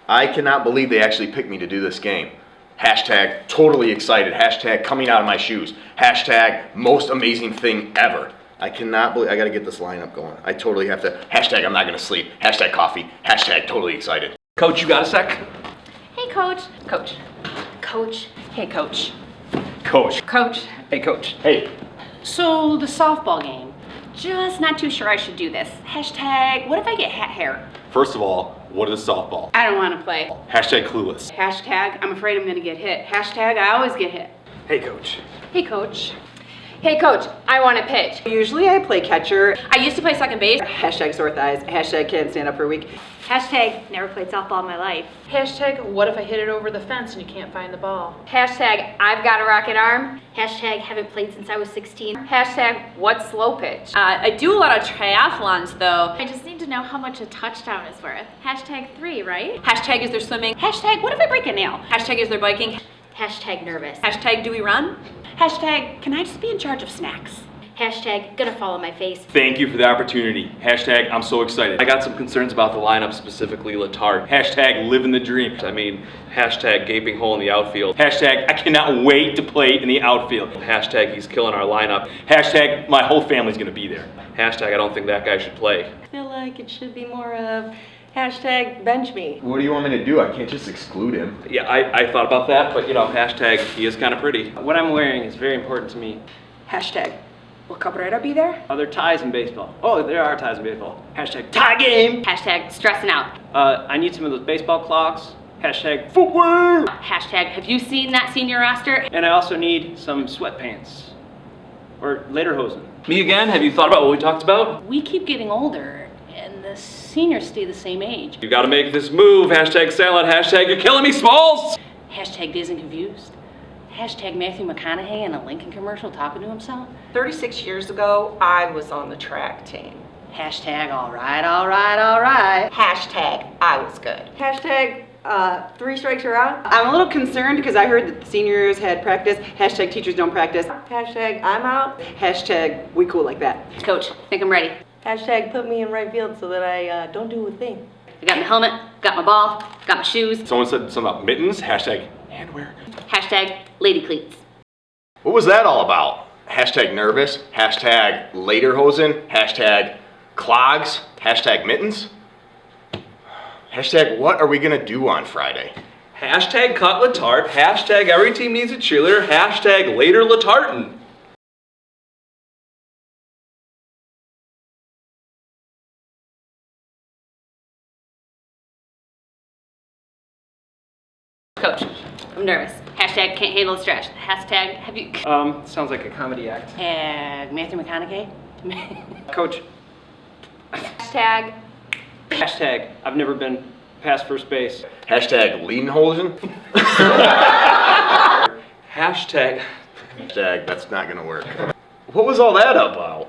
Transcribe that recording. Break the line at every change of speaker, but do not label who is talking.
I cannot believe they actually picked me to do this game. Hashtag totally excited. Hashtag coming out of my shoes. Hashtag most amazing thing ever. I cannot believe, I gotta get this lineup going. I totally have to. Hashtag I'm not gonna sleep. Hashtag coffee. Hashtag totally excited.
Coach, you got a sec?
Hey, Coach. Coach. Coach. Hey, Coach.
Coach.
Coach.
Hey, Coach.
Hey.
So, the softball game. Just not too sure I should do this. Hashtag, what if I get hat hair?
First of all, what is softball?
I don't want to play.
Hashtag clueless.
Hashtag, I'm afraid I'm going to get hit. Hashtag, I always get hit.
Hey, Coach.
Hey, Coach. Hey, Coach, I want to pitch.
Usually I play catcher.
I used to play second base.
Hashtag sore thighs. Hashtag can't stand up for a week.
Hashtag never played softball in my life.
Hashtag what if I hit it over the fence and you can't find the ball?
Hashtag I've got a rocket arm. Hashtag haven't played since I was 16. Hashtag what's slow pitch.
I do a lot of triathlons though.
I just need to know how much a touchdown is worth. Hashtag 3, right?
Hashtag is there swimming.
Hashtag, what if I break a nail?
Hashtag is there biking.
Hashtag nervous.
Hashtag do we run?
Hashtag, can I just be in charge of snacks?
Hashtag gonna fall on my face.
Thank you for the opportunity. Hashtag I'm so excited.
I got some concerns about the lineup, specifically Letard.
Hashtag living the dream.
I mean, hashtag gaping hole in the outfield.
Hashtag I cannot wait to play in the outfield.
Hashtag he's killing our lineup.
Hashtag my whole family's gonna be there.
Hashtag I don't think that guy should play.
I feel like it should be more of hashtag bench me.
What do you want me to do? I can't just exclude him.
Yeah, I thought about that, but hashtag he is kind of pretty.
What I'm wearing is very important to me.
Hashtag will Cabrera be there?
Are there ties in baseball? Oh, there are ties in baseball. Hashtag tie game.
Hashtag stressing out.
I need some of those baseball clocks. Hashtag footwear.
Hashtag have you seen that senior roster?
And I also need some sweatpants. Or lederhosen.
Me again? Have you thought about what we talked about?
We keep getting older, and the seniors stay the same age.
You gotta make this move. Hashtag salad. Hashtag you're killing me, Smalls.
Hashtag dazed and confused. Hashtag Matthew McConaughey in a Lincoln commercial talking to himself.
36 years ago, I was on the track team.
Hashtag all right, all right, all right.
Hashtag I was good. Hashtag 3 strikes you're out. I'm a little concerned because I heard that the seniors had practice. Hashtag teachers don't practice. Hashtag I'm out. Hashtag we cool like that.
Coach, think I'm ready.
Hashtag put me in right field so that I don't do a thing.
I got my helmet, got my ball, got my shoes.
Someone said something about mittens. Hashtag handwear.
Hashtag lady cleats.
What was that all about? Hashtag nervous. Hashtag lederhosen. Hashtag clogs. Hashtag mittens. Hashtag what are we gonna do on Friday?
Hashtag cut Letard. Hashtag every team needs a cheerleader. Hashtag later Letarton.
Coach, I'm nervous. Hashtag can't handle the stress. Hashtag have you...
Sounds like a comedy act.
Hashtag Matthew McConaughey.
Coach.
Hashtag
Hashtag I've never been past first base.
Hashtag Ledenhosen.
Hashtag
Hashtag that's not gonna work. What was all that about?